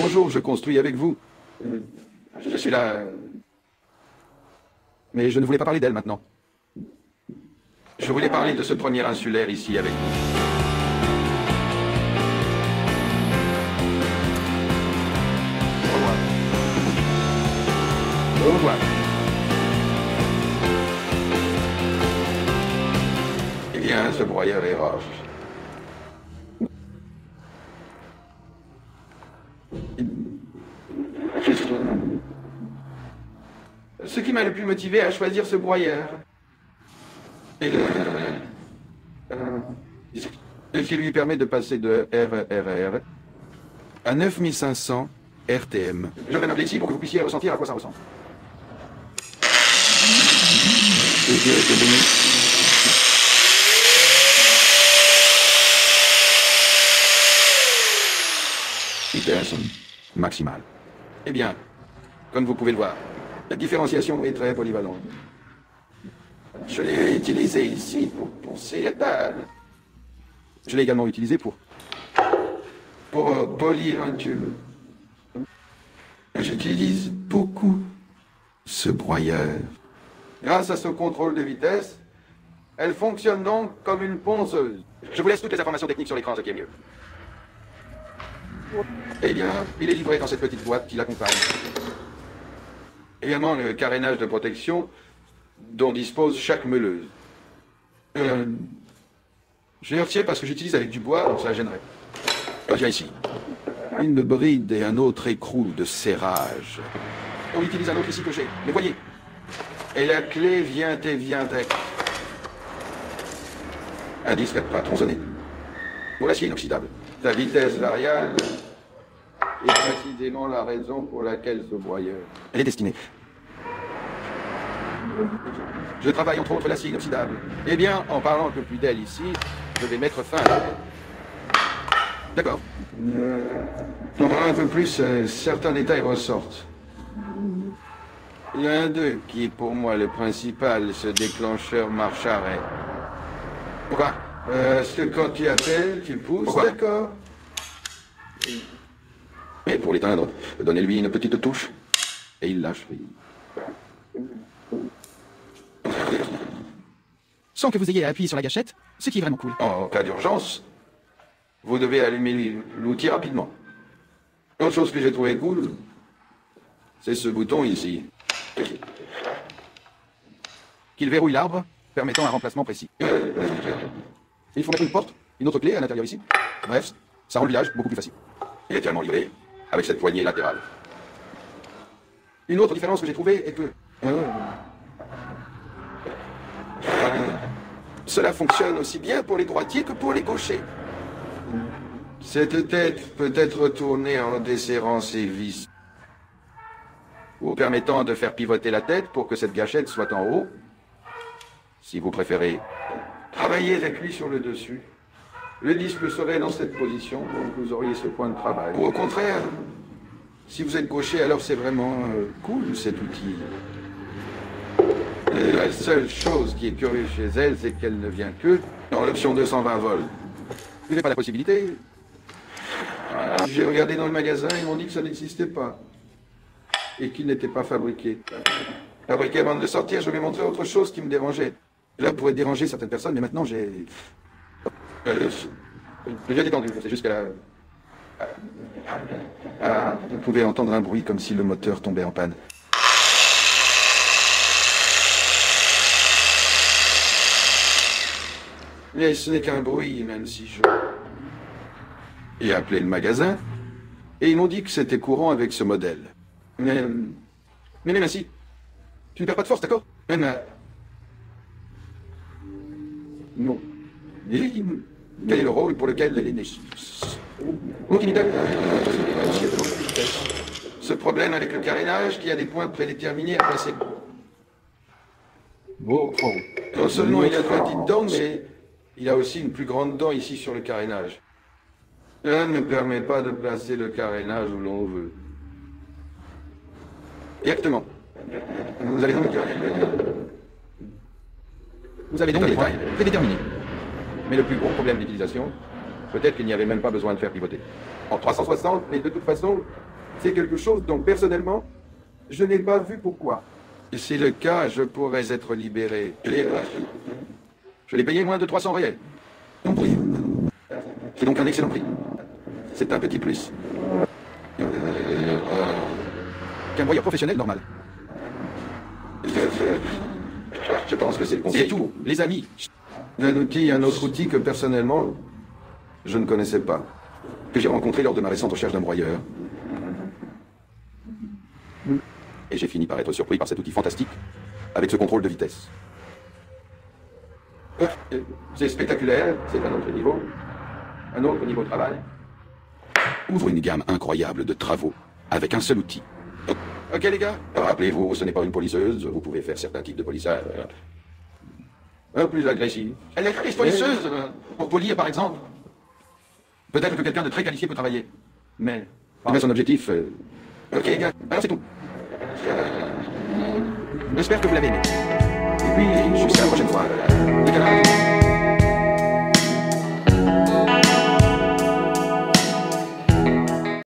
Bonjour, je construis avec vous. Je suis là. Mais je ne voulais pas parler d'elle maintenant. Je voulais parler de ce premier insulaire ici avec vous. Au revoir. Au revoir. Eh bien, ce broyeur est rare. Ce qui m'a le plus motivé à choisir ce broyeur. Et qui lui permet de passer de RRR à 9500 RTM. Je vais m'appeler ici pour que vous puissiez ressentir à quoi ça ressemble. Vitesse maximale. Eh bien, comme vous pouvez le voir, la différenciation est très polyvalente. Je l'ai utilisé ici pour poncer la dalle. Je l'ai également utilisé pour polir un tube. J'utilise beaucoup ce broyeur. Grâce à ce contrôle de vitesse, elle fonctionne donc comme une ponceuse. Je vous laisse toutes les informations techniques sur l'écran, ce qui est mieux. Eh bien, il est livré dans cette petite boîte qui l'accompagne. Également le carénage de protection dont dispose chaque meuleuse. Je l'ai retiré parce que j'utilise avec du bois, donc ça gênerait. Viens ici. Une bride et un autre écrou de serrage. On utilise un autre ici que j'ai. Mais voyez. Et la clé vient et vient avec. Un disque à pas tronçonné. Pour l'acier inoxydable. La vitesse variable est précisément la raison pour laquelle ce broyeur. Elle est destinée. Je travaille entre autres l'acier inoxydable. Eh bien, en parlant un peu plus d'elle ici, je vais mettre fin à la... D'accord. En parlant un peu plus, certains détails ressortent. Il y a un d'eux qui est pour moi le principal, ce déclencheur marche-arrêt. Pourquoi? Parce que quand tu appelles, tu pousses, d'accord. Mais pour l'éteindre, donnez-lui une petite touche, et il lâche. Sans que vous ayez à appuyer sur la gâchette, ce qui est vraiment cool. En cas d'urgence, vous devez allumer l'outil rapidement. Autre chose que j'ai trouvé cool, c'est ce bouton ici. Qu'il verrouille l'arbre, permettant un remplacement précis. Il faut mettre une porte, une autre clé à l'intérieur ici. Bref, ça rend le village beaucoup plus facile. Il est tellement livré, avec cette poignée latérale. Une autre différence que j'ai trouvée est que... Cela fonctionne aussi bien pour les droitiers que pour les gauchers. Cette tête peut être tournée en desserrant ses vis, ou permettant de faire pivoter la tête pour que cette gâchette soit en haut. Si vous préférez travailler avec lui sur le dessus, le disque serait dans cette position, donc vous auriez ce point de travail. Ou au contraire, si vous êtes gaucher, alors c'est vraiment cool cet outil. La seule chose qui est curieuse chez elle, c'est qu'elle ne vient que dans l'option 220 volts. Vous n'avez pas la possibilité... J'ai regardé dans le magasin, ils m'ont dit que ça n'existait pas. Et qu'il n'était pas fabriqué. Fabriqué avant de sortir, je vais montrer autre chose qui me dérangeait. Là, pourrait déranger certaines personnes, mais maintenant j'ai... J'ai bien détendu, c'est juste qu'elle a... Vous pouvez entendre un bruit comme si le moteur tombait en panne. Mais ce n'est qu'un bruit, même si je... J'ai appelé le magasin, et ils m'ont dit que c'était courant avec ce modèle. Mais même ainsi, tu ne perds pas de force, d'accord? Même non. Et quel est le rôle pour lequel elle est née? Ce problème avec le carénage qui a des points prédéterminés à passer. Bon. Non seulement il a de petites dents, mais il a aussi une plus grande dent ici sur le carénage. Cela ne permet pas de placer le carénage où l'on veut. Exactement. Vous avez donc des points prédéterminés. Mais le plus gros problème d'utilisation, peut-être qu'il n'y avait même pas besoin de faire pivoter. En 360, mais de toute façon, C'est quelque chose dont, personnellement, je n'ai pas vu pourquoi. Et si c'est le cas, je pourrais être libéré. Je l'ai payé moins de 300 réels. Non, prix. C'est donc un excellent prix. C'est un petit plus. Qu'un broyeur professionnel normal. Je pense que c'est le conseil. C'est tout, les amis. Un autre outil que personnellement, je ne connaissais pas. Que j'ai rencontré lors de ma récente recherche d'un broyeur. Et j'ai fini par être surpris par cet outil fantastique, avec ce contrôle de vitesse. C'est spectaculaire, c'est un autre niveau. Un autre niveau de travail. Ouvre une gamme incroyable de travaux, avec un seul outil. Ok les gars, rappelez-vous, ce n'est pas une polisseuse, vous pouvez faire certains types de polissage. Un plus agressif. Elle est très polisseuse, pour polir par exemple. Peut-être que quelqu'un de très qualifié peut travailler. Mais son objectif... Ok les gars, alors c'est tout. J'espère que vous l'avez aimé. Et puis, jusqu'à la prochaine fois. Les canards.